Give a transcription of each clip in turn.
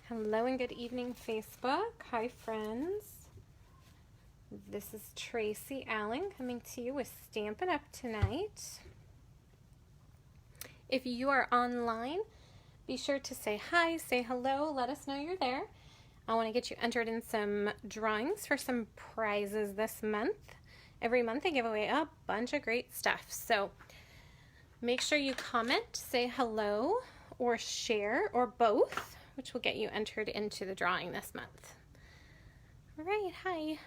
Hello and good evening, Facebook. Hi, friends. This is Tracy Allen coming to you with Stampin' Up! Tonight. If you are online, be sure to say hi, say hello, let us know you're there. I want to get you entered in some drawings for some prizes this month. Every month I give away a bunch of great stuff. So make sure you comment, say hello, or share, or both, which will get you entered into the drawing this month. All right, hi.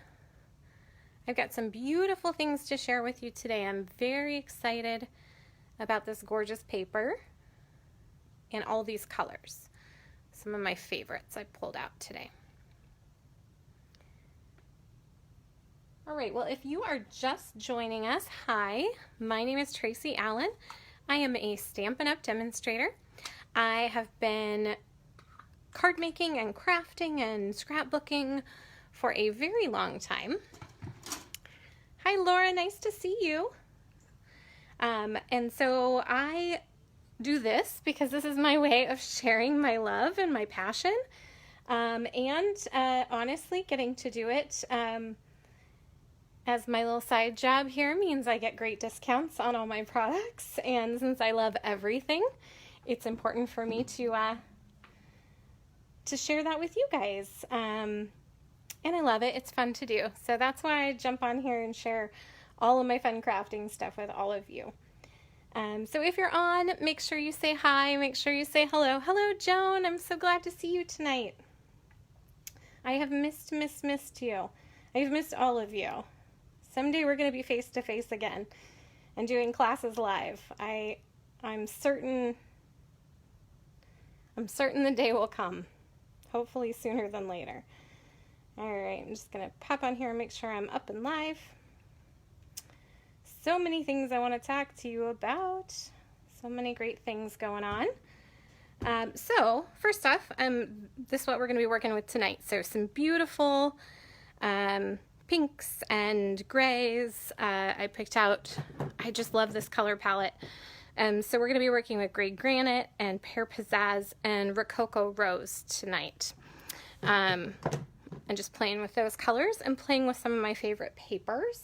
I've got some beautiful things to share with you today. I'm very excited about this gorgeous paper and all these colors. Some of my favorites I pulled out today. All right, well, if you are just joining us, hi, my name is Tracy Allen. I am a Stampin' Up! Demonstrator. I have been card making and crafting and scrapbooking for a very long time. Hi Laura, nice to see you. And so I do this because this is my way of sharing my love and my passion, and honestly getting to do it as my little side job here means I get great discounts on all my products, and since I love everything, it's important for me to share that with you guys. And I love it. It's fun to do. So that's why I jump on here and share all of my fun crafting stuff with all of you. So if you're on, make sure you say hi. Make sure you say hello. Hello, Joan. I'm so glad to see you tonight. I have missed you. I've missed all of you. Someday we're going to be face to face again and doing classes live. I'm certain the day will come. Hopefully sooner than later. All right, I'm just going to pop on here and make sure I'm up and live. So many things I want to talk to you about. So many great things going on. So first off, this is what we're going to be working with tonight. So some beautiful pinks and grays. I picked out, I just love this color palette. So we're going to be working with Gray Granite and Pear Pizzazz and Rococo Rose tonight. And just playing with those colors and playing with some of my favorite papers.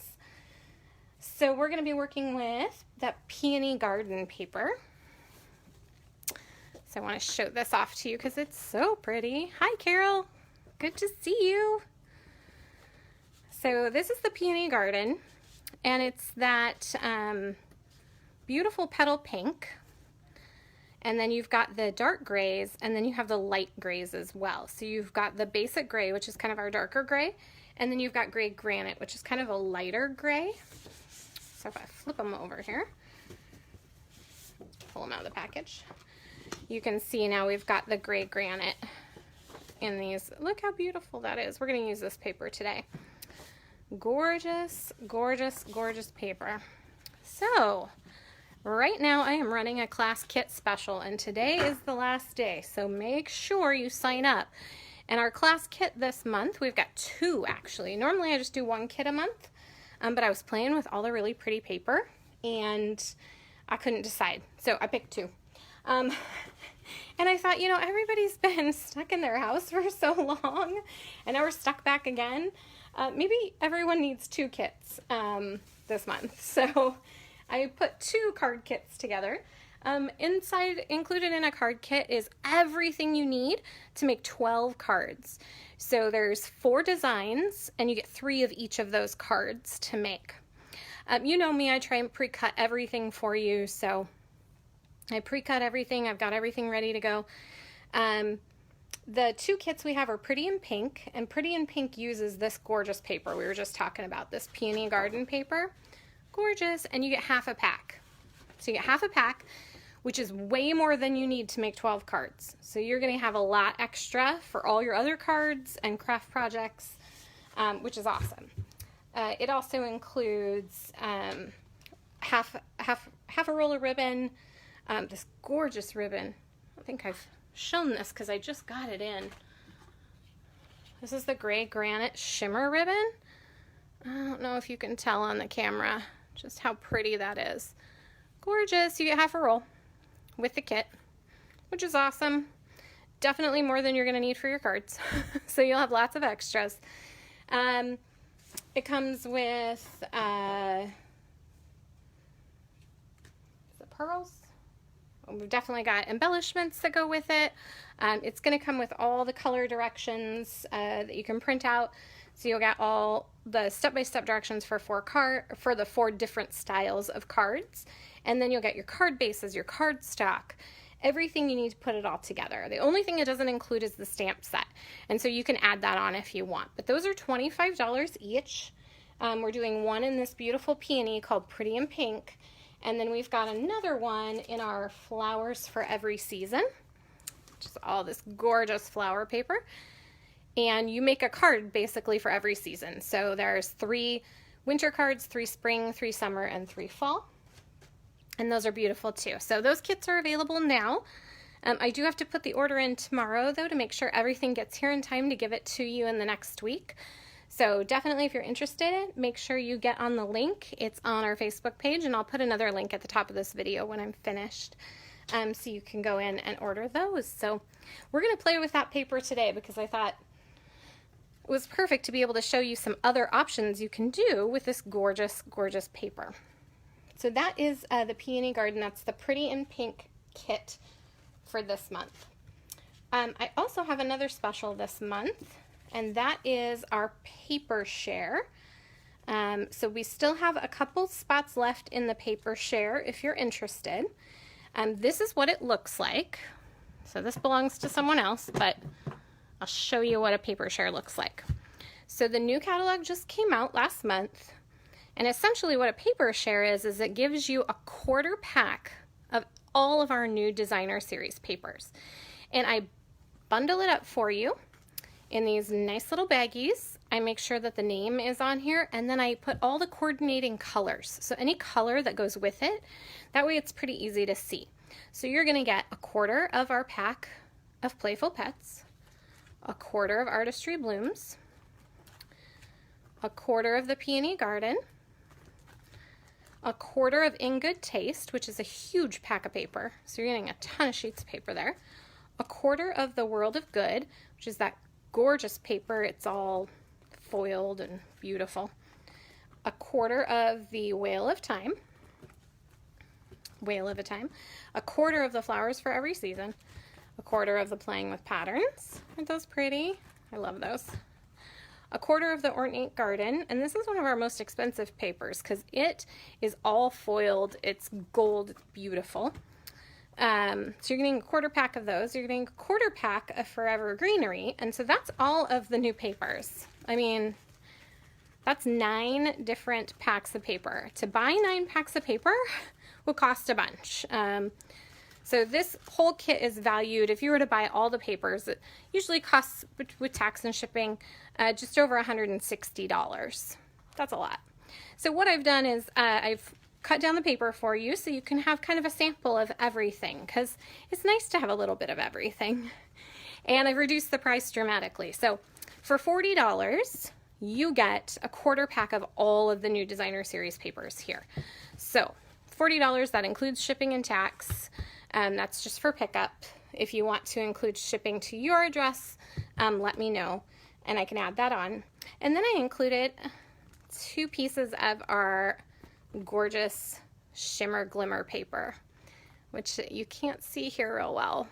So we're going to be working with that Peony Garden paper. So I want to show this off to you because it's so pretty. Hi, Carol. Good to see you. So this is the Peony Garden, and it's that beautiful petal pink, and then you've got the dark grays, and then you have the light grays as well. So you've got the basic gray, which is kind of our darker gray, and then you've got Gray Granite, which is kind of a lighter gray. So if I flip them over here, pull them out of the package, you can see now we've got the Gray Granite in these. Look how beautiful that is. We're going to use this paper today. Gorgeous, gorgeous, gorgeous paper. So right now I am running a class kit special, and today is the last day, so make sure you sign up. And our class kit this month, we've got 2 actually. Normally I just do 1 kit a month, but I was playing with all the really pretty paper and I couldn't decide, so I picked 2. And I thought, you know, everybody's been stuck in their house for so long, and now we're stuck back again. Maybe everyone needs 2 kits this month, so I put 2 card kits together. Included in a card kit is everything you need to make 12 cards. So there's 4 designs, and you get 3 of each of those cards to make. You know me, I try and pre-cut everything for you, so I pre-cut everything. I've got everything ready to go. The 2 kits we have are Pretty in Pink, and Pretty in Pink uses this gorgeous paper we were just talking about, this Peony Garden paper. Gorgeous, and you get half a pack. So you get half a pack, which is way more than you need to make 12 cards. So you're going to have a lot extra for all your other cards and craft projects, which is awesome. It also includes half a roll of ribbon, this gorgeous ribbon. I think I've shown this because I just got it in. This is the Gray Granite Shimmer ribbon. I don't know if you can tell on the camera just how pretty that is. Gorgeous. You get half a roll with the kit, which is awesome. definitely more than you're going to need for your cards. So you'll have lots of extras. It comes with the pearls. We've definitely got embellishments that go with it. It's going to come with all the color directions that you can print out. So you'll get all the step-by-step directions for the 4 different styles of cards. And then you'll get your card bases, your card stock, everything you need to put it all together. The only thing it doesn't include is the stamp set. And so you can add that on if you want. But those are $25 each. We're doing one in this beautiful peony called Pretty in Pink. And then we've got another one in our Flowers for Every Season, which is all this gorgeous flower paper. And you make a card basically for every season. So there's 3 winter cards, 3 spring, 3 summer, and 3 fall. And those are beautiful too. So those kits are available now. I do have to put the order in tomorrow though to make sure everything gets here in time to give it to you in the next week. So definitely if you're interested, make sure you get on the link. It's on our Facebook page, and I'll put another link at the top of this video when I'm finished. So you can go in and order those. So we're going to play with that paper today because I thought it was perfect to be able to show you some other options you can do with this gorgeous, gorgeous paper. So that is the Peony Garden. That's the Pretty in Pink kit for this month. I also have another special this month, and that is our paper share. So we still have a couple spots left in the paper share if you're interested. This is what it looks like. So this belongs to someone else, but I'll show you what a paper share looks like. So the new catalog just came out last month, and essentially what a paper share is it gives you a quarter pack of all of our new designer series papers. And I bundle it up for you in these nice little baggies. I make sure that the name is on here, and then I put all the coordinating colors. So any color that goes with it, that way it's pretty easy to see. So you're gonna get a quarter of our pack of Playful Pets, a quarter of Artistry Blooms, a quarter of the Peony Garden, a quarter of In Good Taste, which is a huge pack of paper, so you're getting a ton of sheets of paper there, a quarter of the World of Good, which is that gorgeous paper, it's all foiled and beautiful, a quarter of the Whale of Time, a quarter of the Flowers for Every Season, a quarter of the Playing with Patterns. Aren't those pretty? I love those. A quarter of the Ornate Garden, and this is one of our most expensive papers because it is all foiled, it's gold, it's beautiful. So you're getting a quarter pack of those. You're getting a quarter pack of Forever Greenery, and so that's all of the new papers. I mean, that's 9 different packs of paper. To buy 9 packs of paper will cost a bunch. So this whole kit is valued, if you were to buy all the papers, it usually costs, with tax and shipping, just over $160. That's a lot. So what I've done is I've cut down the paper for you so you can have kind of a sample of everything, because it's nice to have a little bit of everything. And I've reduced the price dramatically. So for $40, you get a quarter pack of all of the new designer series papers here. So $40, that includes shipping and tax. That's just for pickup. If you want to include shipping to your address, let me know and I can add that on. And then I included 2 pieces of our gorgeous shimmer glimmer paper, which you can't see here real well,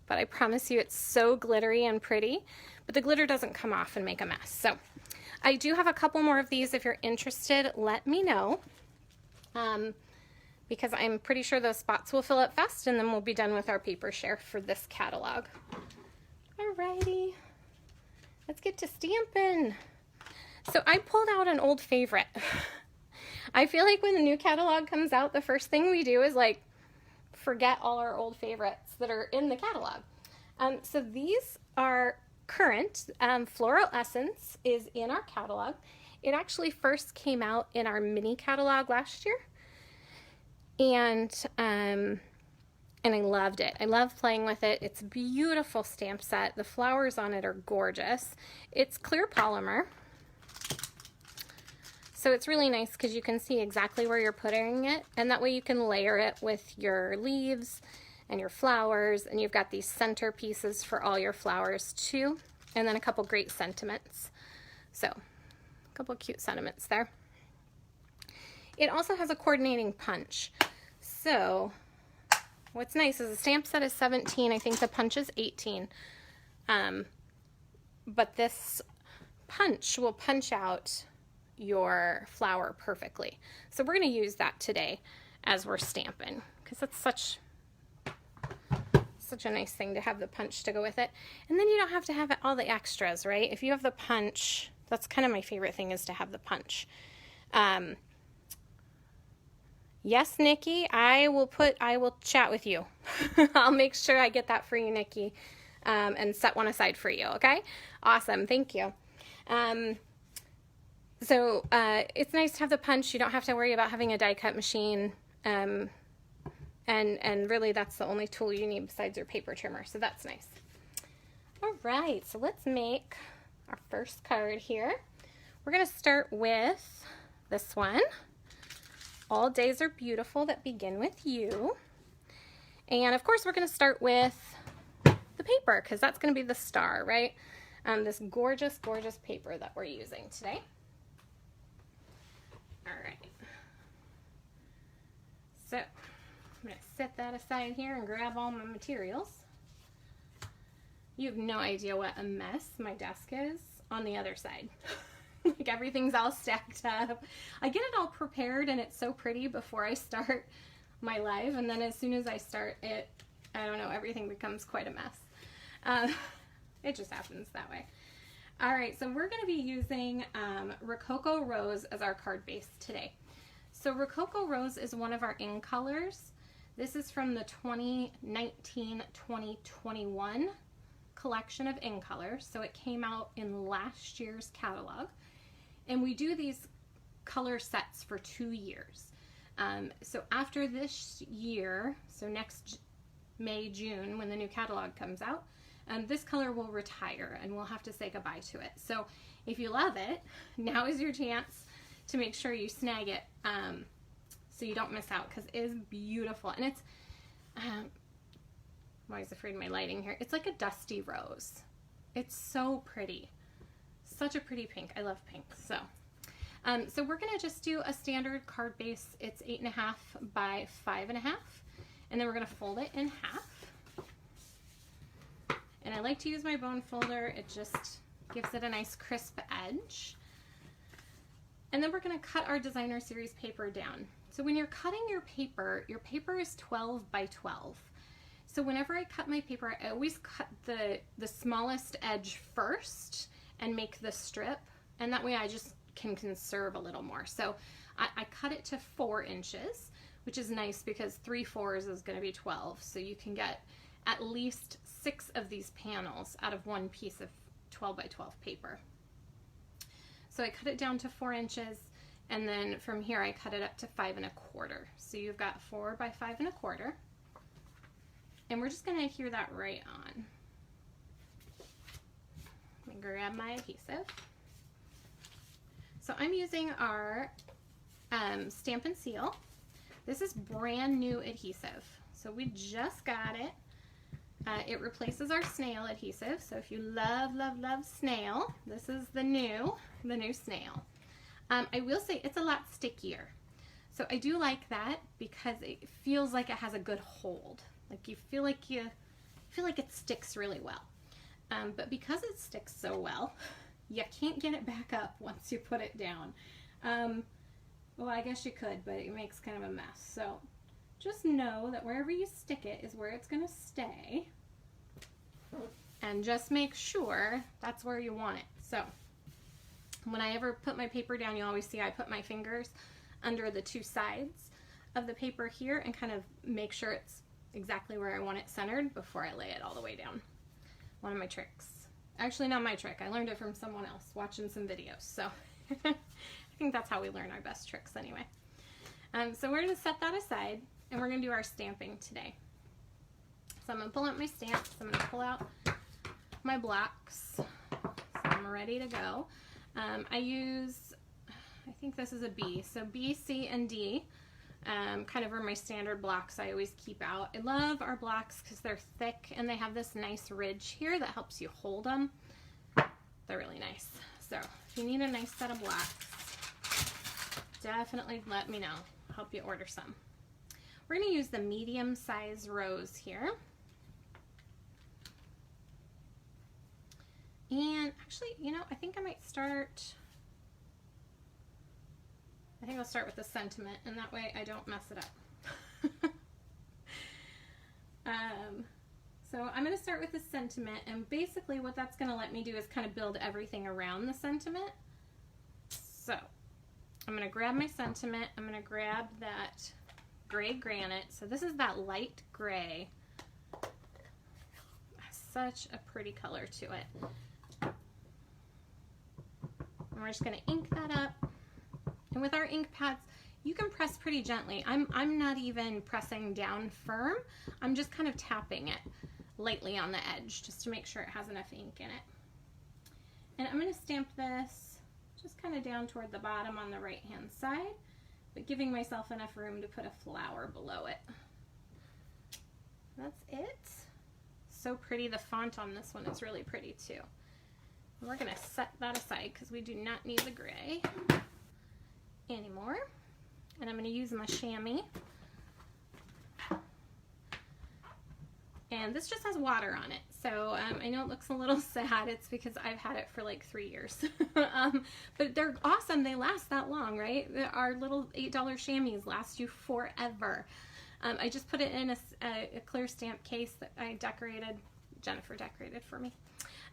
but I promise you it's so glittery and pretty, but the glitter doesn't come off and make a mess. So I do have a couple more of these. If you're interested, let me know. Because I'm pretty sure those spots will fill up fast, and then we'll be done with our paper share for this catalog. Alrighty, let's get to Stampin'. So I pulled out an old favorite. I feel like when the new catalog comes out, the first thing we do is like forget all our old favorites that are in the catalog. So these are current. Floral Essence is in our catalog. It actually first came out in our mini catalog last year. And I loved it. I love playing with it. It's a beautiful stamp set. The flowers on it are gorgeous. It's clear polymer. So it's really nice because you can see exactly where you're putting it, and that way you can layer it with your leaves and your flowers, and you've got these center pieces for all your flowers too, and then a couple great sentiments. So a couple cute sentiments there. It also has a coordinating punch. So what's nice is the stamp set is 17. I think the punch is 18. But this punch will punch out your flower perfectly. So we're going to use that today as we're stamping, because that's such a nice thing to have the punch to go with it. And then you don't have to have all the extras, right? If you have the punch, that's kind of my favorite thing, is to have the punch. Yes, Nikki, I will chat with you. I'll make sure I get that for you, Nikki, and set one aside for you, okay? Awesome, thank you. So it's nice to have the punch. You don't have to worry about having a die cut machine, and really that's the only tool you need besides your paper trimmer, so that's nice. All right, so let's make our first card here. We're going to start with this one. All days are beautiful that begin with you. And of course we're going to start with the paper, because that's going to be the star, right? This gorgeous, gorgeous paper that we're using today. All right. So I'm going to set that aside here and grab all my materials. You have no idea what a mess my desk is on the other side. Like everything's all stacked up. I get it all prepared and it's so pretty before I start my live, and then as soon as I start it, I don't know, everything becomes quite a mess. It just happens that way. All right, so we're going to be using Rococo Rose as our card base today. So Rococo Rose is one of our in colors. This is from the 2019-2021 collection of in colors. So it came out in last year's catalog. And we do these color sets for 2 years. So after this year, so next May, June, when the new catalog comes out, this color will retire and we'll have to say goodbye to it. So if you love it, now is your chance to make sure you snag it, so you don't miss out, because it is beautiful. And it's, I'm always afraid of my lighting here. It's like a dusty rose. It's so pretty. Such a pretty pink. I love pink. So we're going to just do a standard card base. It's 8.5 by 5.5. And then we're going to fold it in half. And I like to use my bone folder. It just gives it a nice crisp edge. And then we're going to cut our designer series paper down. So when you're cutting your paper is 12 by 12. So whenever I cut my paper, I always cut the smallest edge first and make the strip, and that way I just can conserve a little more. So I cut it to 4 inches, which is nice because 3/4 is going to be 12, so you can get at least 6 of these panels out of one piece of 12 by 12 paper. So I cut it down to 4 inches, and then from here I cut it up to 5 1/4. So you've got 4 by 5 1/4, and we're just going to adhere that right on. Let me grab my adhesive. So I'm using our Stampin' Seal. This is brand new adhesive. So we just got it. It replaces our snail adhesive. So if you love, love, love snail, this is the new snail. I will say it's a lot stickier. So I do like that because it feels like it has a good hold. Like you feel like it sticks really well. But because it sticks so well, you can't get it back up once you put it down. Well, I guess you could, but it makes kind of a mess. So just know that wherever you stick it is where it's going to stay. And just make sure that's where you want it. So when I ever put my paper down, you always see I put my fingers under the 2 sides of the paper here and kind of make sure it's exactly where I want it centered before I lay it all the way down. One of my tricks. Actually, not my trick. I learned it from someone else watching some videos. So I think that's how we learn our best tricks anyway. So we're going to set that aside and we're going to do our stamping today. So I'm going to pull out my stamps. I'm going to pull out my blocks. So I'm ready to go. I think this is a B. So B, C, and D kind of are my standard blocks I always keep out. I love our blocks because they're thick and they have this nice ridge here that helps you hold them. They're really nice. So if you need a nice set of blocks, definitely let me know. I'll help you order some. We're going to use the medium size rose here. And actually, you know, I think I might start, I think I'll start with the sentiment, and that way I don't mess it up. So I'm going to start with the sentiment, and basically what that's going to let me do is kind of build everything around the sentiment. So I'm going to grab my sentiment, I'm going to grab that gray granite. So this is that light gray. Such a pretty color to it. And we're just going to ink that up. And with our ink pads, you can press pretty gently. I'm not even pressing down firm. I'm just kind of tapping it lightly on the edge just to make sure it has enough ink in it. And I'm going to stamp this just kind of down toward the bottom on the right hand side, but giving myself enough room to put a flower below it. That's it. So pretty. The font on this one is really pretty too. And we're going to set that aside because we do not need the gray anymore. And I'm going to use my chamois. And this just has water on it. So I know it looks a little sad. It's because I've had it for like 3 years. But they're awesome. They last that long, right? Our little $8 chamois last you forever. I just put it in a clear stamp case that I decorated. Jennifer decorated for me.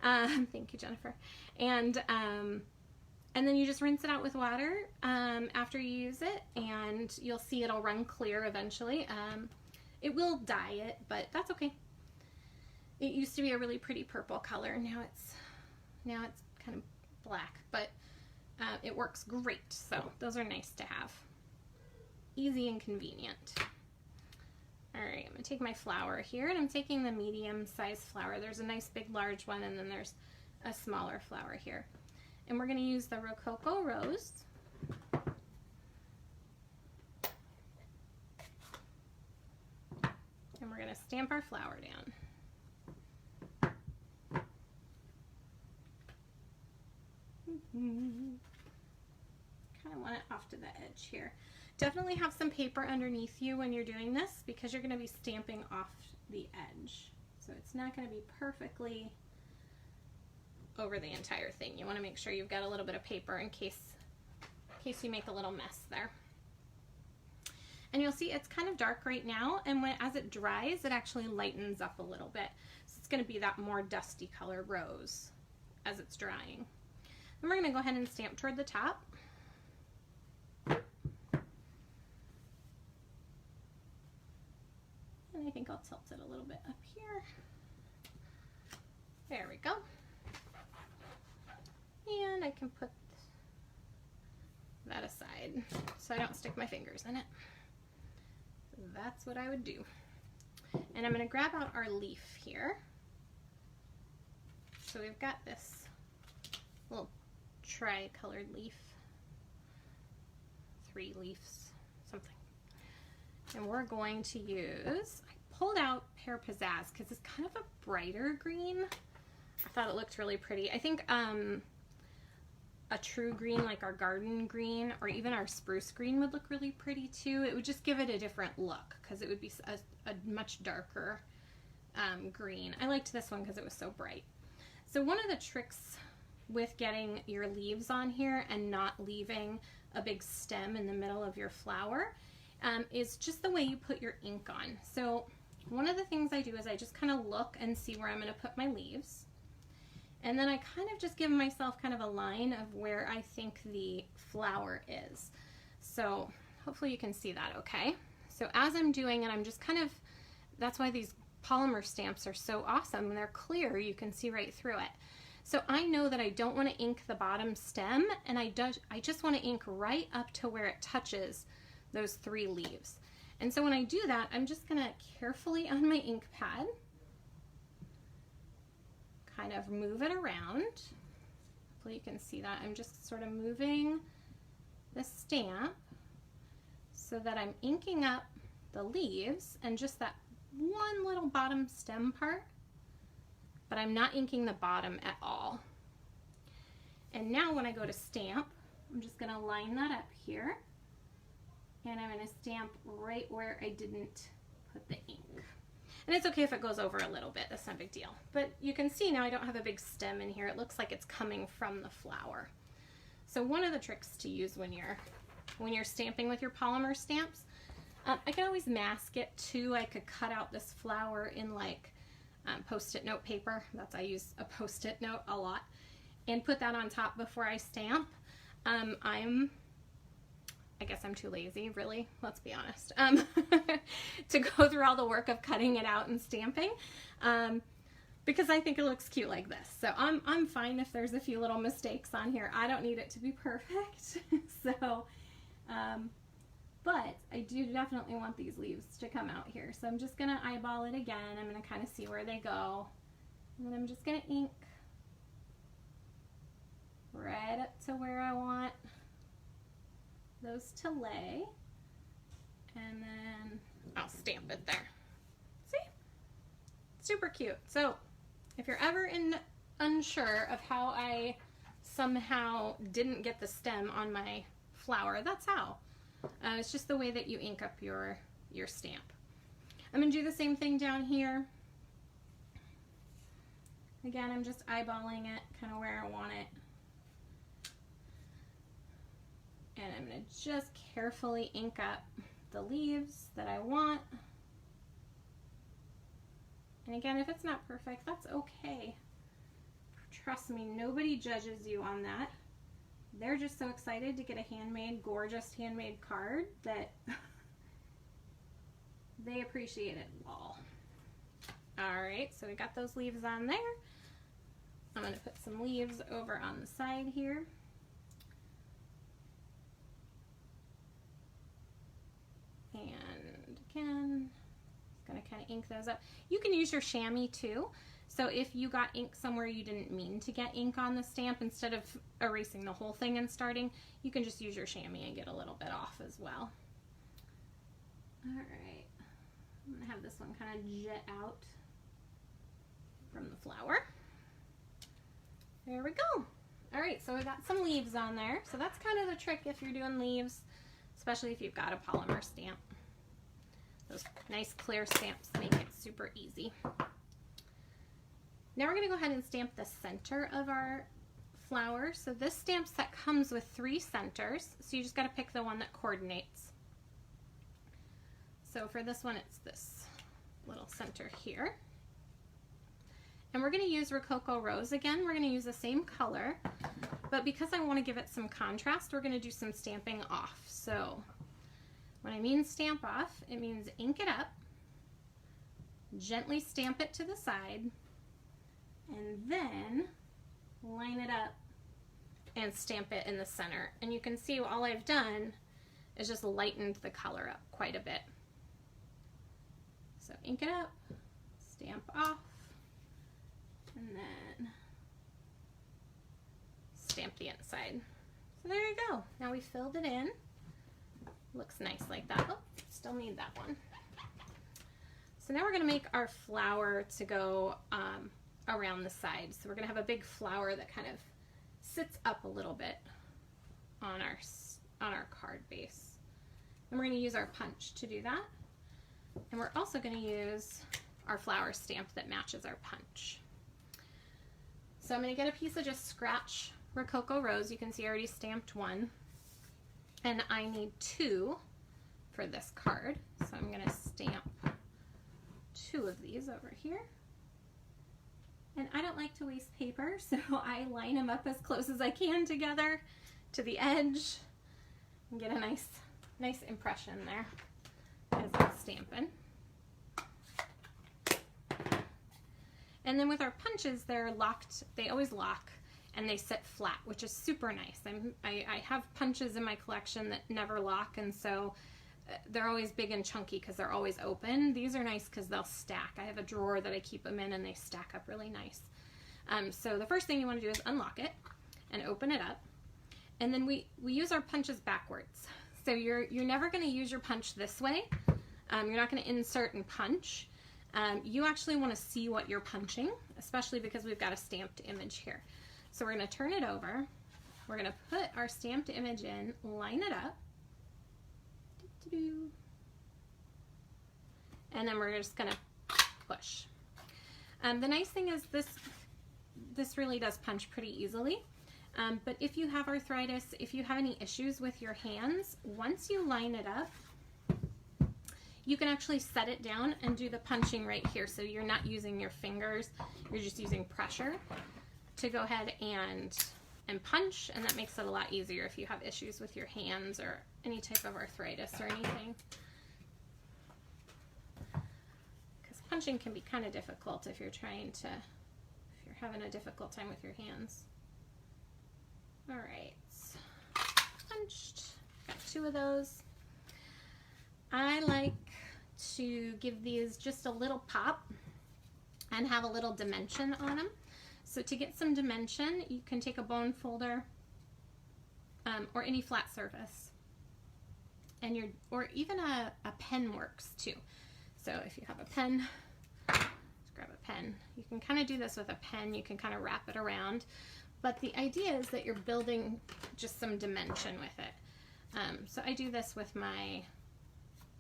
Thank you, Jennifer. And then you just rinse it out with water after you use it, and you'll see it'll run clear eventually. It will dye it, but that's okay. It used to be a really pretty purple color. Now it's kind of black, but it works great. So those are nice to have. Easy and convenient. All right, I'm gonna take my flower here, and I'm taking the medium size flower. There's a nice big large one, and then there's a smaller flower here. And we're gonna use the Rococo rose. And we're gonna stamp our flower down. Kind of want it off to the edge here. Definitely have some paper underneath you when you're doing this because you're going to be stamping off the edge. So it's not going to be perfectly over the entire thing. You want to make sure you've got a little bit of paper in case you make a little mess there. And you'll see it's kind of dark right now, and as it dries, it actually lightens up a little bit. So it's going to be that more dusty color rose as it's drying. Then we're going to go ahead and stamp toward the top. And I think I'll tilt it a little bit up here. There we go. And I can put that aside so I don't stick my fingers in it. So that's what I would do. And I'm going to grab out our leaf here. So we've got this little tri-colored leaf. 3 leaves, something. And we're going to use, I pulled out Pear Pizzazz because it's kind of a brighter green. I thought it looked really pretty. I think a true green like our garden green or even our spruce green would look really pretty too. It would just give it a different look because it would be a much darker green. I liked this one because it was so bright. So one of the tricks with getting your leaves on here and not leaving a big stem in the middle of your flower is just the way you put your ink on. So one of the things I do is I just kind of look and see where I'm going to put my leaves. And then I kind of just give myself kind of a line of where I think the flower is. So hopefully you can see that okay. So as I'm doing it, I'm just kind of, that's why these polymer stamps are so awesome. They're clear, you can see right through it. So I know that I don't want to ink the bottom stem, and I just want to ink right up to where it touches those 3 leaves. And so when I do that, I'm just going to carefully on my ink pad kind of move it around. Hopefully you can see that. I'm just sort of moving the stamp so that I'm inking up the leaves and just that one little bottom stem part, but I'm not inking the bottom at all. And now when I go to stamp, I'm just going to line that up here, and I'm going to stamp right where I didn't put the ink. And it's okay if it goes over a little bit, that's not a big deal. But you can see now I don't have a big stem in here. It looks like it's coming from the flower. So one of the tricks to use when you're stamping with your polymer stamps, I can always mask it too. I could cut out this flower in like Post-it note paper. I use a Post-it note a lot, and put that on top before I stamp. I guess I'm too lazy, really, let's be honest, to go through all the work of cutting it out and stamping, because I think it looks cute like this. So I'm fine if there's a few little mistakes on here. I don't need it to be perfect. So, but I do definitely want these leaves to come out here. So I'm just gonna eyeball it again. I'm gonna kind of see where they go. And then I'm just gonna ink right up to where I want those to lay, and then I'll stamp it there. See? Super cute. So if you're ever unsure of how I somehow didn't get the stem on my flower, that's how. It's just the way that you ink up your stamp. I'm going to do the same thing down here. Again, I'm just eyeballing it kind of where I want it. And I'm going to just carefully ink up the leaves that I want. And again, if it's not perfect, that's okay. Trust me, nobody judges you on that. They're just so excited to get a handmade, gorgeous handmade card that they appreciate it all. All right, so we got those leaves on there. I'm going to put some leaves over on the side here. And again, just going to kind of ink those up. You can use your chamois too. So if you got ink somewhere you didn't mean to get ink on the stamp, instead of erasing the whole thing and starting, you can just use your chamois and get a little bit off as well. All right, I'm going to have this one kind of jet out from the flower. There we go. All right, so we got some leaves on there. So that's kind of the trick if you're doing leaves, especially if you've got a polymer stamp. Those nice clear stamps make it super easy. Now we're going to go ahead and stamp the center of our flower. So this stamp set comes with 3 centers, so you just got to pick the one that coordinates. So for this one, it's this little center here. And we're going to use Rococo Rose again. We're going to use the same color, but because I want to give it some contrast, we're going to do some stamping off. So when I mean stamp off, it means ink it up, gently stamp it to the side, and then line it up and stamp it in the center. And you can see all I've done is just lightened the color up quite a bit. So ink it up, stamp off, and then stamp the inside. So there you go. Now we filled it in. Looks nice like that. Oh, still need that one. So now we're going to make our flower to go around the sides. So we're going to have a big flower that kind of sits up a little bit on our card base. And we're going to use our punch to do that. And we're also going to use our flower stamp that matches our punch. So I'm going to get a piece of just scratch Rococo Rose. You can see I already stamped one. And I need 2 for this card. So I'm going to stamp 2 of these over here. And I don't like to waste paper, so I line them up as close as I can together to the edge and get a nice impression there as I'm stamping. And then with our punches, they're locked, they always lock and they sit flat, which is super nice. I have punches in my collection that never lock, and so they're always big and chunky because they're always open. These are nice because they'll stack. I have a drawer that I keep them in and they stack up really nice. So the first thing you want to do is unlock it and open it up. And then we use our punches backwards. So you're never going to use your punch this way. You're not going to insert and punch. You actually want to see what you're punching, especially because we've got a stamped image here. So we're going to turn it over. We're going to put our stamped image in, line it up, and then we're just going to push. The nice thing is this really does punch pretty easily. But if you have arthritis, if you have any issues with your hands, once you line it up, you can actually set it down and do the punching right here. So you're not using your fingers, you're just using pressure to go ahead and punch, and that makes it a lot easier if you have issues with your hands or any type of arthritis or anything. Because punching can be kind of difficult if you're having a difficult time with your hands. All right, punched, got 2 of those. I like to give these just a little pop and have a little dimension on them. So to get some dimension, you can take a bone folder or any flat surface, and or even a pen works too. So if you have a pen, just grab a pen. You can kind of do this with a pen. You can kind of wrap it around, but the idea is that you're building just some dimension with it. So I do this with my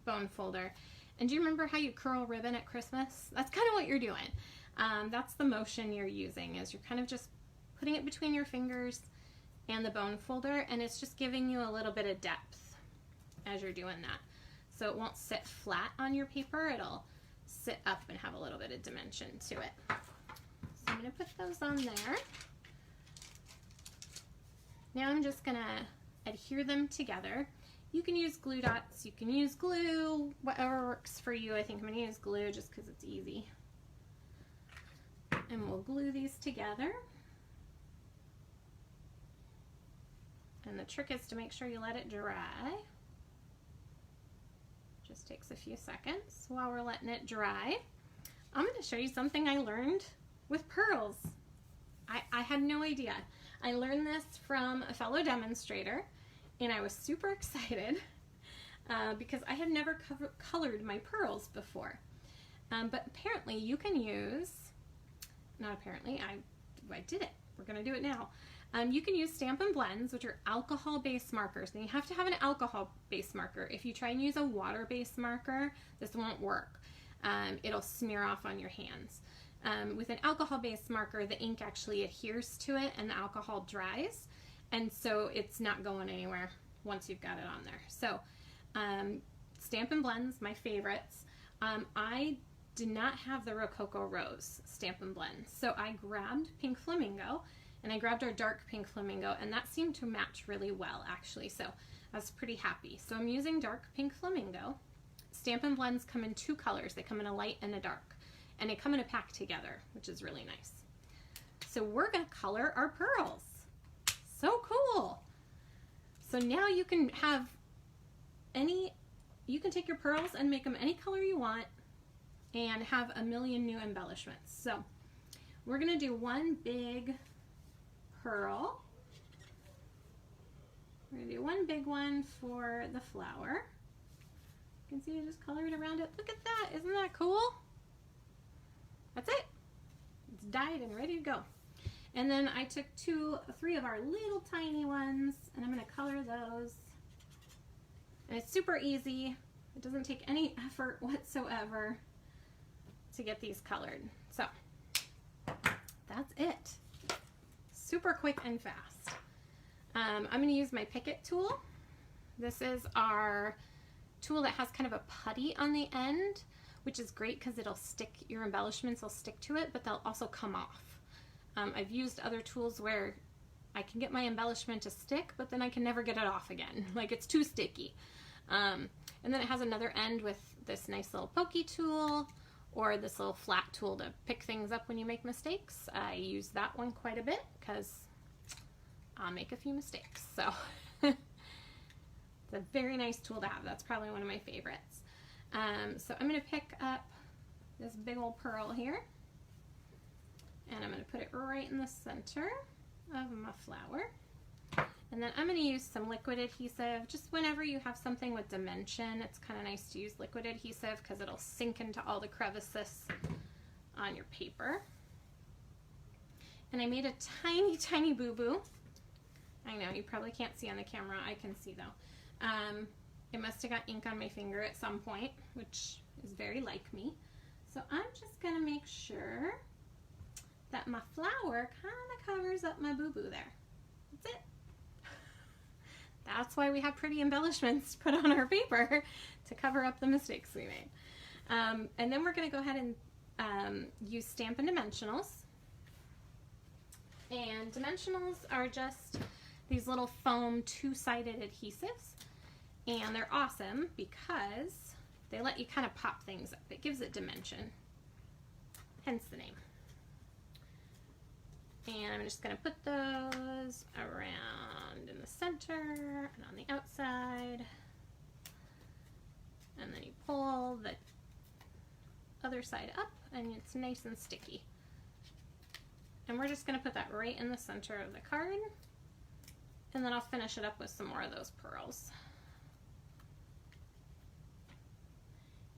bone folder. And do you remember how you curl ribbon at Christmas? That's kind of what you're doing. That's the motion you're using, is you're kind of just putting it between your fingers and the bone folder, and it's just giving you a little bit of depth as you're doing that. So it won't sit flat on your paper, it'll sit up and have a little bit of dimension to it. So I'm going to put those on there. Now I'm just going to adhere them together. You can use glue dots, you can use glue, whatever works for you. I think I'm going to use glue just because it's easy. And we'll glue these together. And the trick is to make sure you let it dry. Just takes a few seconds while we're letting it dry. I'm going to show you something I learned with pearls. I had no idea. I learned this from a fellow demonstrator, and I was super excited because I had never colored my pearls before. But apparently you can use, not apparently, I did it. We're going to do it now. You can use Stampin' Blends, which are alcohol-based markers. And you have to have an alcohol-based marker. If you try and use a water-based marker, this won't work. It'll smear off on your hands. With an alcohol-based marker, the ink actually adheres to it and the alcohol dries. And so it's not going anywhere once you've got it on there. So Stampin' Blends, my favorites. I did not have the Rococo Rose Stampin' Blend. So I grabbed Pink Flamingo, and I grabbed our dark Pink Flamingo, and that seemed to match really well actually. So I was pretty happy. So I'm using dark Pink Flamingo. Stampin' Blends come in 2 colors. They come in a light and a dark. And they come in a pack together, which is really nice. So we're gonna color our pearls. So cool. So now you can have you can take your pearls and make them any color you want and have a million new embellishments. So we're gonna do one big pearl. We're gonna do one big one for the flower. You can see I just colored around it. Look at that, isn't that cool? That's it. It's dyed and ready to go. And then I took 3 of our little tiny ones, and I'm going to color those. And it's super easy. It doesn't take any effort whatsoever to get these colored. So that's it. Super quick and fast. I'm going to use my Picket tool. This is our tool that has kind of a putty on the end, which is great because it'll stick, your embellishments will stick to it, but they'll also come off. I've used other tools where I can get my embellishment to stick, but then I can never get it off again. Like, it's too sticky. And then it has another end with this nice little pokey tool, or this little flat tool to pick things up when you make mistakes. I use that one quite a bit because I'll make a few mistakes. So it's a very nice tool to have. That's probably one of my favorites. So I'm going to pick up this big old pearl here, and I'm going to put it right in the center of my flower, and And then I'm going to use some liquid adhesive. Just whenever you have something with dimension, it's kind of nice to use liquid adhesive because it'll sink into all the crevices on your paper. And I made a tiny, tiny boo-boo. I know, you probably can't see on the camera. I can see though. It must have got ink on my finger at some point, which is very like me. So I'm just going to make sure that my flower kind of covers up my boo-boo there. That's it. That's why we have pretty embellishments put on our paper, to cover up the mistakes we made. And then we're going to go ahead and use Stampin' Dimensionals. And dimensionals are just these little foam two-sided adhesives. And they're awesome because they let you kind of pop things up. It gives it dimension, hence the name. And I'm just going to put those around in the center and on the outside. And then you pull the other side up and it's nice and sticky. And we're just going to put that right in the center of the card. And then I'll finish it up with some more of those pearls.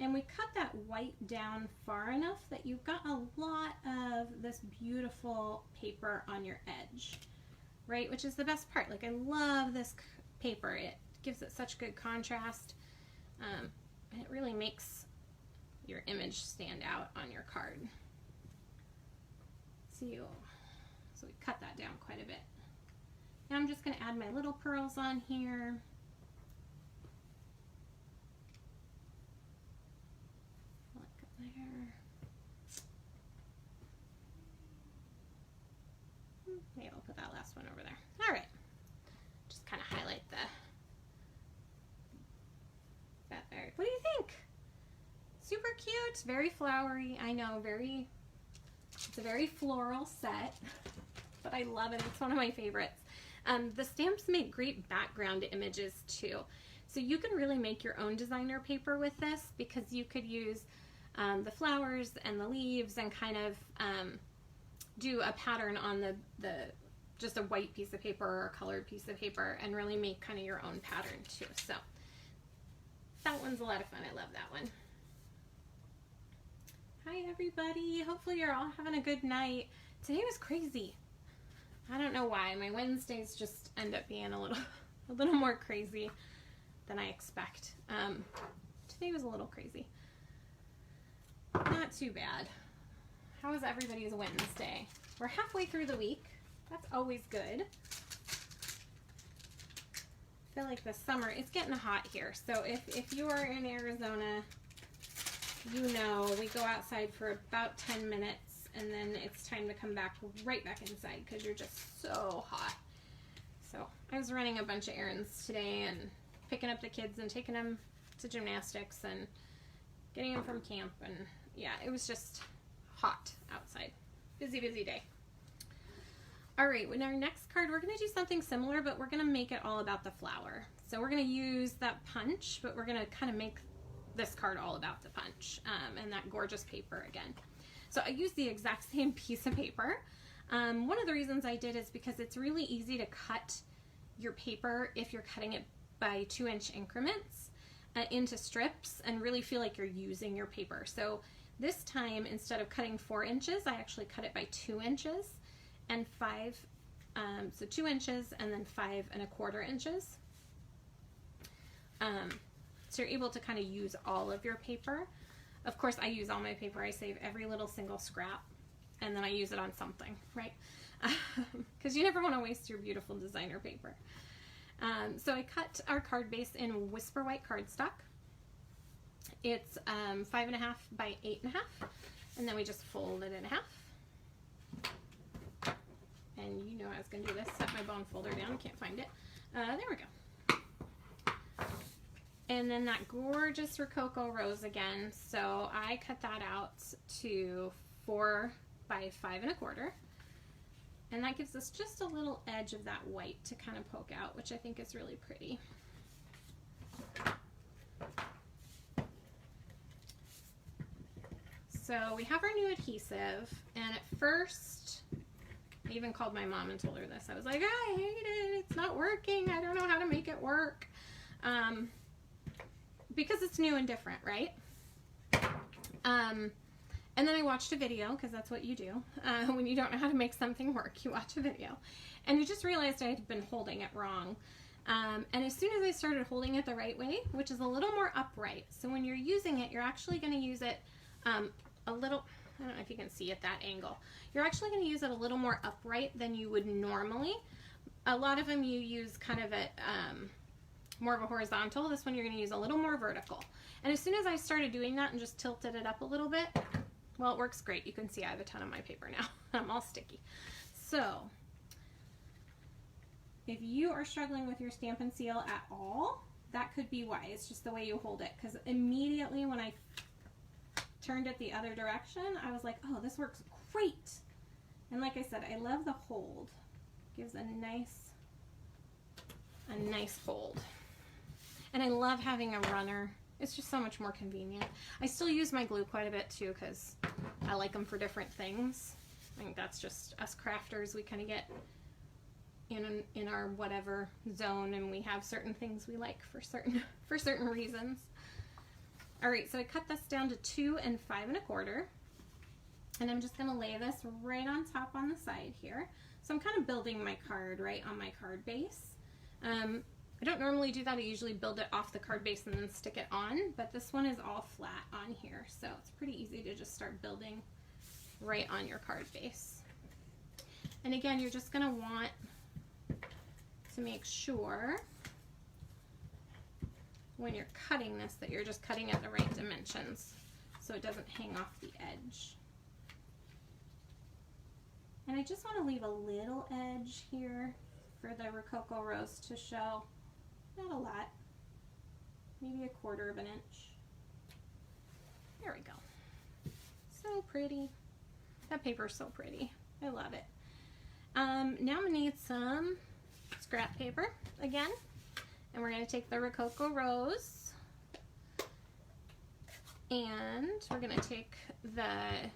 And we cut that white down far enough that you've got a lot of this beautiful paper on your edge, right? Which is the best part. Like, I love this paper. It gives it such good contrast. And it really makes your image stand out on your card. So we cut that down quite a bit. Now I'm just going to add my little pearls on here. There. Maybe I'll put that last one over there. All right. Just kind of highlight that there. What do you think? Super cute, very flowery. I know, it's a very floral set, but I love it. It's one of my favorites. The stamps make great background images too. So you can really make your own designer paper with this, because you could use the flowers and the leaves and kind of do a pattern on the just a white piece of paper or a colored piece of paper and really make kind of your own pattern too. So that one's a lot of fun. I love that one. Hi everybody. Hopefully you're all having a good night. Today was crazy. I don't know why. My Wednesdays just end up being a little more crazy than I expect. Today was a little crazy. Not too bad. How was everybody's Wednesday? We're halfway through the week. That's always good. I feel like the summer, it's getting hot here. So if you are in Arizona, you know we go outside for about 10 minutes and then it's time to come right back inside because you're just so hot. So I was running a bunch of errands today and picking up the kids and taking them to gymnastics and getting them from camp, and yeah, it was just hot outside. Busy, busy day. All right, with our next card, we're going to do something similar, but we're going to make it all about the flower. So we're going to use that punch, but we're going to kind of make this card all about the punch and that gorgeous paper again. So I used the exact same piece of paper. One of the reasons I did is because it's really easy to cut your paper if you're cutting it by 2-inch increments into strips and really feel like you're using your paper. So this time, instead of cutting 4 inches, I actually cut it by 2 inches and 5, so 2 inches and then 5 1/4 inches. So you're able to kind of use all of your paper. Of course, I use all my paper. I save every little single scrap and then I use it on something, right? Because you never want to waste your beautiful designer paper. So I cut our card base in Whisper White cardstock. It's 5.5 by 8.5, and then we just fold it in half. And you know I was going to do this, set my bone folder down, can't find it. There we go. And then that gorgeous Rococo rose again. So I cut that out to 4 by 5 1/4. And that gives us just a little edge of that white to kind of poke out, which I think is really pretty. So we have our new adhesive, and at first I even called my mom and told her this. I was like, I hate it. It's not working. I don't know how to make it work. Because it's new and different, right? And then I watched a video, because that's what you do. When you don't know how to make something work, you watch a video. And I just realized I had been holding it wrong. And as soon as I started holding it the right way, which is a little more upright, so when you're using it, you're actually going to use it a little, I don't know if you can see at that angle, you're actually going to use it a little more upright than you would normally. A lot of them you use kind of at more of a horizontal. This one you're going to use a little more vertical. And as soon as I started doing that and just tilted it up a little bit, well, it works great. You can see I have a ton of my paper now. I'm all sticky. So if you are struggling with your Stampin' Seal at all, that could be why. It's just the way you hold it. Because immediately when I turned it the other direction, I was like, oh, this works great. And like I said, I love the hold. Gives a nice hold. And I love having a runner. It's just so much more convenient. I still use my glue quite a bit too, because I like them for different things. I think that's just us crafters. We kind of get in our whatever zone, and we have certain things we like for certain reasons. All right, so I cut this down to 2 and 5 1/4, and I'm just going to lay this right on top on the side here. So I'm kind of building my card right on my card base. I don't normally do that. I usually build it off the card base and then stick it on, but this one is all flat on here, so it's pretty easy to just start building right on your card base. And again, you're just going to want to make sure when you're cutting this that you're just cutting at the right dimensions so it doesn't hang off the edge. And I just want to leave a little edge here for the Rococo rose to show. Not a lot, maybe 1/4 inch. There we go. So pretty. That paper is so pretty. I love it. Now I'm going to need some scrap paper again, and we're going to take the Rococo rose, and we're going to take the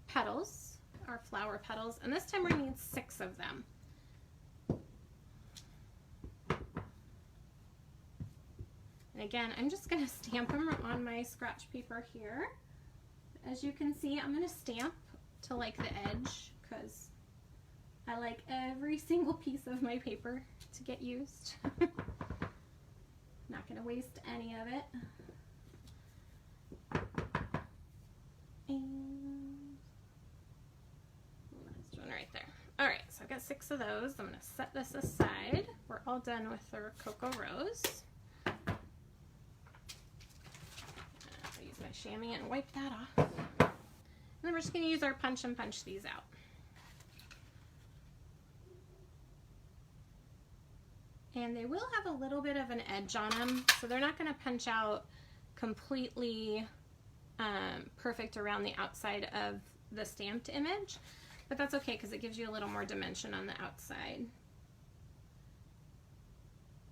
petals, our flower petals, and this time we're going to need 6 of them. And again, I'm just going to stamp them on my scratch paper here. As you can see, I'm going to stamp to like the edge, because I like every single piece of my paper to get used. Not going to waste any of it. And last one right there. All right, so I've got 6 of those. I'm going to set this aside. We're all done with the Rococo rose. I'll use my chamois and wipe that off. And then we're just going to use our punch and punch these out. And they will have a little bit of an edge on them, so they're not going to punch out completely perfect around the outside of the stamped image, but that's okay because it gives you a little more dimension on the outside.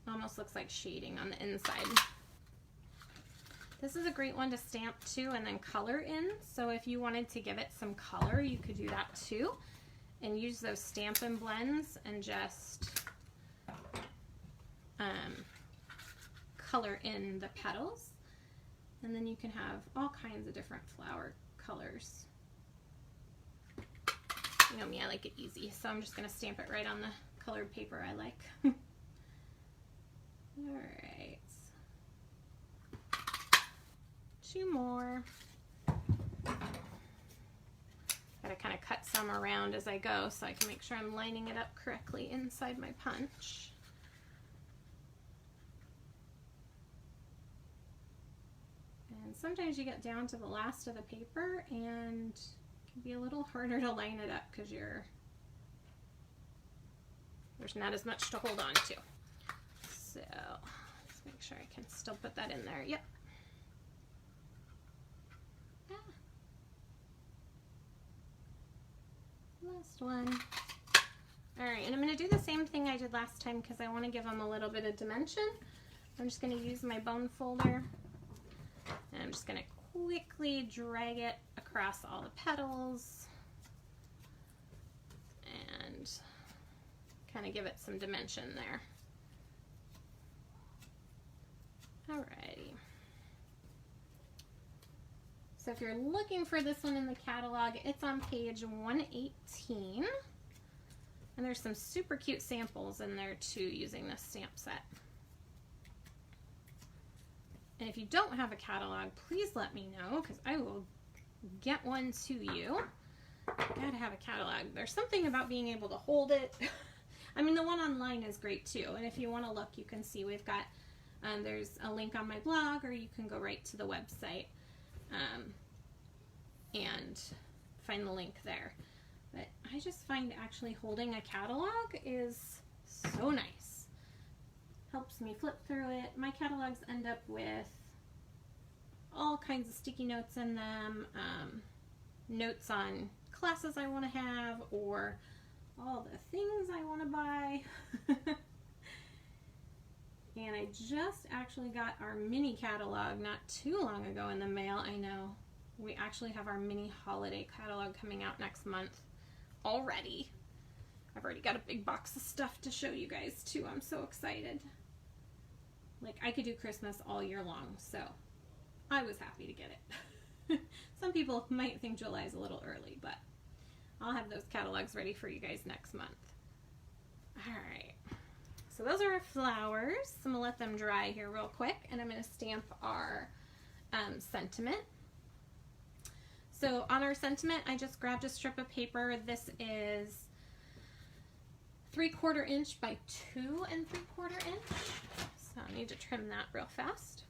Almost looks like shading on the inside. This is a great one to stamp too and then color in, so if you wanted to give it some color, you could do that too, and use those Stampin' blends and just color in the petals, and then you can have all kinds of different flower colors. You know me, I like it easy, so I'm just going to stamp it right on the colored paper I like. Alright, 2 more. Gotta kind of cut some around as I go so I can make sure I'm lining it up correctly inside my punch. And sometimes you get down to the last of the paper and it can be a little harder to line it up because there's not as much to hold on to. So let's make sure I can still put that in there. Yep. Last one. Alright, and I'm going to do the same thing I did last time because I want to give them a little bit of dimension. I'm just going to use my bone folder. And I'm just going to quickly drag it across all the petals and kind of give it some dimension there. Alrighty. So if you're looking for this one in the catalog, it's on page 118. And there's some super cute samples in there too using this stamp set. And if you don't have a catalog, please let me know because I will get one to you. Gotta have a catalog. There's something about being able to hold it. I mean, the one online is great too. And if you want to look, you can see we've got, there's a link on my blog, or you can go right to the website and find the link there. But I just find actually holding a catalog is so nice. Helps me flip through it. My catalogs end up with all kinds of sticky notes in them, notes on classes I want to have, or all the things I want to buy. And I just actually got our mini catalog not too long ago in the mail. I know. We actually have our mini holiday catalog coming out next month already. I've already got a big box of stuff to show you guys too. I'm so excited. Like, I could do Christmas all year long, so I was happy to get it. Some people might think July is a little early, but I'll have those catalogs ready for you guys next month. Alright, so those are our flowers. I'm going to let them dry here real quick, and I'm going to stamp our sentiment. So on our sentiment, I just grabbed a strip of paper. This is 3/4 inch by 2 3/4 inch. So I need to trim that real fast.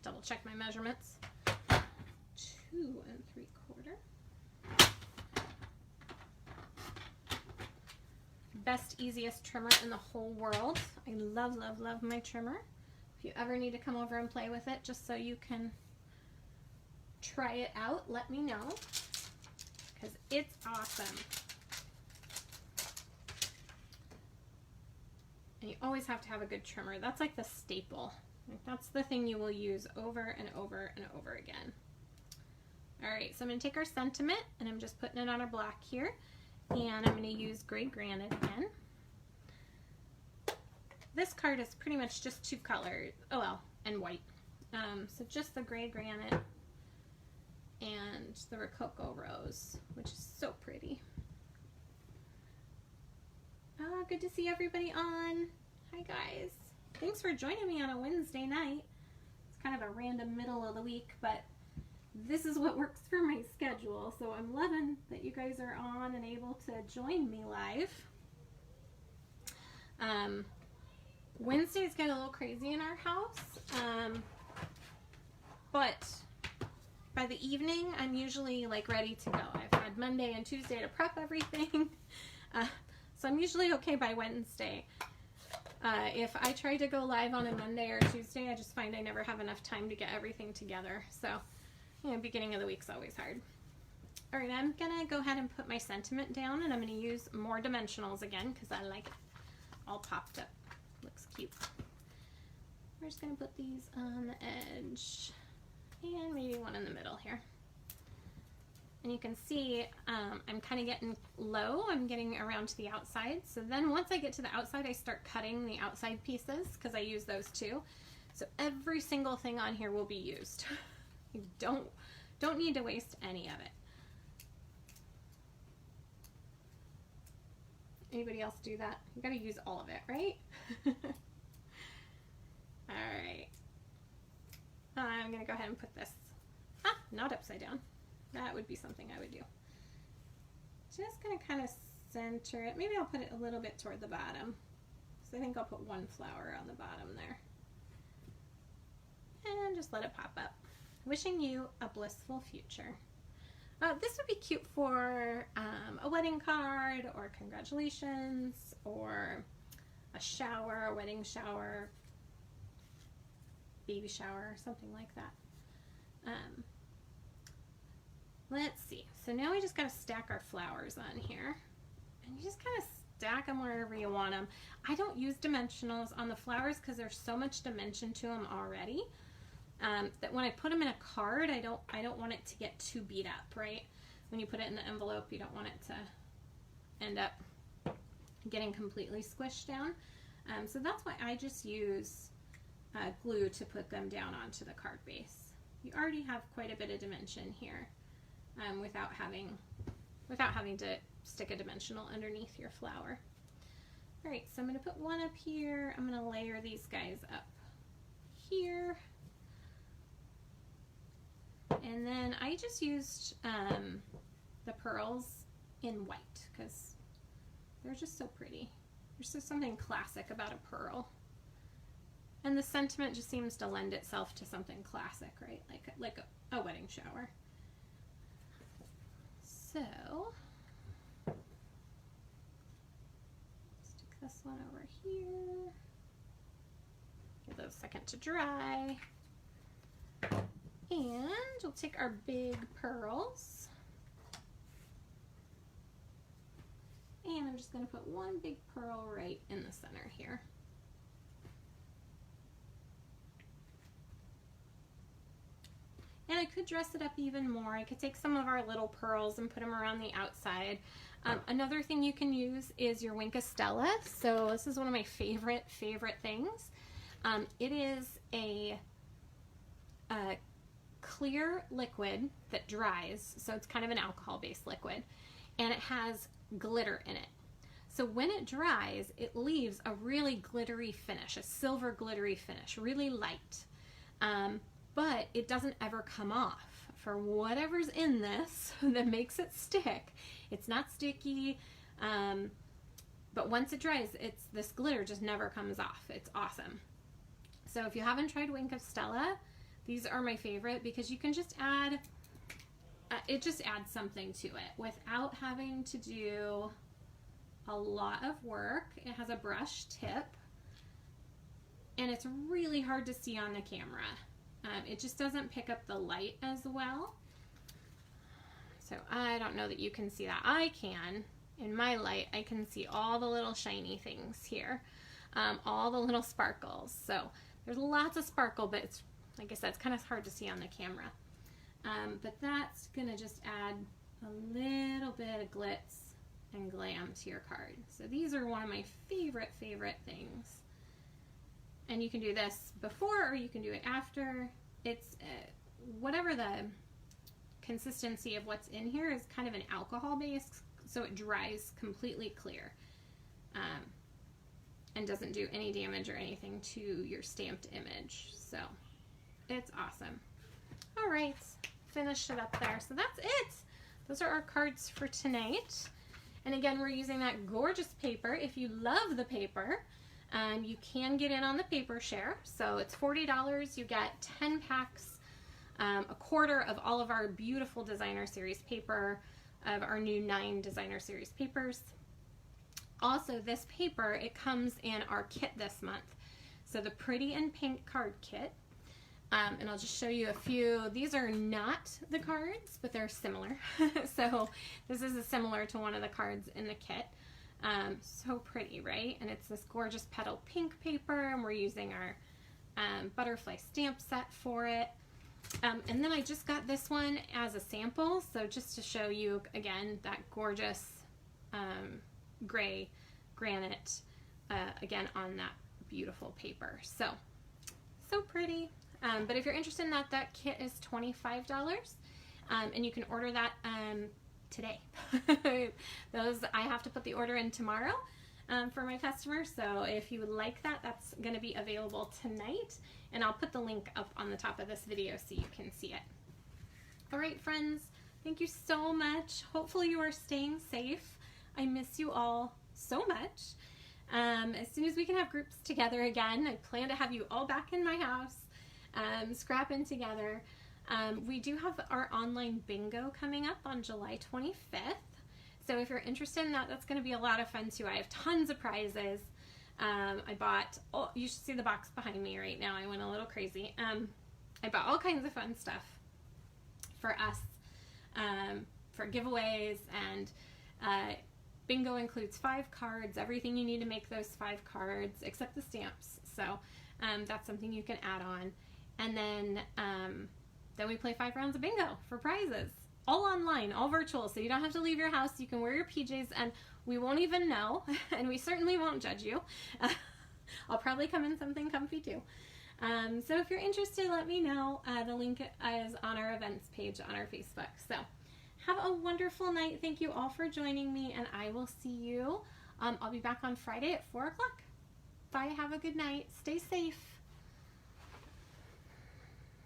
Double check my measurements. 2 3/4. Best, easiest trimmer in the whole world. I love, love, love my trimmer. If you ever need to come over and play with it, just so you can try it out, let me know, because it's awesome. And you always have to have a good trimmer. That's like the staple. Like, that's the thing you will use over and over and over again. Alright, so I'm going to take our sentiment, and I'm just putting it on our block here, and I'm going to use gray granite again. This card is pretty much just 2 colors, oh well, and white. So just the gray granite and the Rococo rose, which is so pretty. Good to see everybody on. Hi guys. Thanks for joining me on a Wednesday night. It's kind of a random middle of the week, but this is what works for my schedule. So I'm loving that you guys are on and able to join me live. Wednesdays get a little crazy in our house, but by the evening I'm usually like ready to go. I've had Monday and Tuesday to prep everything. So I'm usually okay by Wednesday. If I try to go live on a Monday or Tuesday, I just find I never have enough time to get everything together. So, you know, beginning of the week's always hard. All right, I'm gonna go ahead and put my sentiment down, and I'm gonna use more dimensionals again because I like it all popped up. Looks cute. We're just gonna put these on the edge and maybe one in the middle here. And you can see I'm kind of getting low. I'm getting around to the outside. So then once I get to the outside, I start cutting the outside pieces because I use those too. So every single thing on here will be used. You don't need to waste any of it. Anybody else do that? You gotta use all of it, right? All right. I'm gonna go ahead and put this, not upside down. That would be something I would do. Just gonna kind of center it. Maybe I'll put it a little bit toward the bottom. So I think I'll put one flower on the bottom there. And just let it pop up. Wishing you a blissful future. This would be cute for a wedding card, or congratulations, or a shower, a wedding shower, baby shower, something like that. Let's see. So now we just got to stack our flowers on here. And you just kind of stack them wherever you want them. I don't use dimensionals on the flowers because there's so much dimension to them already. That when I put them in a card, I don't want it to get too beat up, right? when you put it in the envelope, you don't want it to end up getting completely squished down. So that's why I just use glue to put them down onto the card base. You already have quite a bit of dimension here without having to stick a dimensional underneath your flower. All right, so I'm going to put one up here. I'm going to layer these guys up here. And then I just used the pearls in white because they're just so pretty. There's just something classic about a pearl. And the sentiment just seems to lend itself to something classic, right? Like a wedding shower. So, stick this one over here. Give it a second to dry. And we'll take our big pearls. And I'm just going to put one big pearl right in the center here. And I could dress it up even more. I could take some of our little pearls and put them around the outside. Another thing you can use is your Wink of Stella. So this is one of my favorite things. It is a clear liquid that dries. So it's kind of an alcohol-based liquid. And it has glitter in it. So when it dries, it leaves a really glittery finish, a silver glittery finish, really light. But it doesn't ever come off. For whatever's in this that makes it stick, it's not sticky, but once it dries, this glitter just never comes off. It's awesome. So if you haven't tried Wink of Stella, these are my favorite because you can just add, it just adds something to it without having to do a lot of work. It has a brush tip, and it's really hard to see on the camera. It just doesn't pick up the light as well. So I don't know that you can see that. I can. In my light, I can see all the little shiny things here. All the little sparkles. So there's lots of sparkle, but it's, like I said, it's kind of hard to see on the camera. But that's going to just add a little bit of glitz and glam to your card. So these are one of my favorite things. And you can do this before or you can do it after. It's whatever the consistency of what's in here is kind of an alcohol base, so it dries completely clear and doesn't do any damage or anything to your stamped image. So it's awesome. All right, finished it up there. So that's it. Those are our cards for tonight. And again, we're using that gorgeous paper. If you love the paper, you can get in on the paper share. So it's $40. You get 10 packs, a quarter of all of our beautiful designer series paper, of our new 9 designer series papers. Also, this paper, it comes in our kit this month. So the Pretty and Pink card kit. And I'll just show you a few. These are not the cards, but they're similar. So this is similar to one of the cards in the kit. So pretty, right? And it's this gorgeous petal pink paper, and we're using our butterfly stamp set for it. And then I just got this one as a sample, so just to show you again that gorgeous gray granite again on that beautiful paper. So pretty. But if you're interested in that, that kit is $25, and you can order that today. Those, I have to put the order in tomorrow for my customers, so if you would like that, that's going to be available tonight, and I'll put the link up on the top of this video so you can see it. All right, friends, thank you so much. Hopefully you are staying safe. I miss you all so much. As soon as we can have groups together again, I plan to have you all back in my house, scrapping together. We do have our online bingo coming up on July 25th. So if you're interested in that, that's going to be a lot of fun too. I have tons of prizes. I bought, oh, you should see the box behind me right now. I went a little crazy. I bought all kinds of fun stuff for us, for giveaways, and bingo includes 5 cards, everything you need to make those 5 cards, except the stamps. So that's something you can add on. And then we play 5 rounds of bingo for prizes, all online, all virtual, so you don't have to leave your house. You can wear your PJs and we won't even know, and we certainly won't judge you. I'll probably come in something comfy too. So if you're interested, let me know. The link is on our events page on our Facebook. So have a wonderful night. Thank you all for joining me, and I will see you. I'll be back on Friday at 4 o'clock. Bye. Have a good night. Stay safe.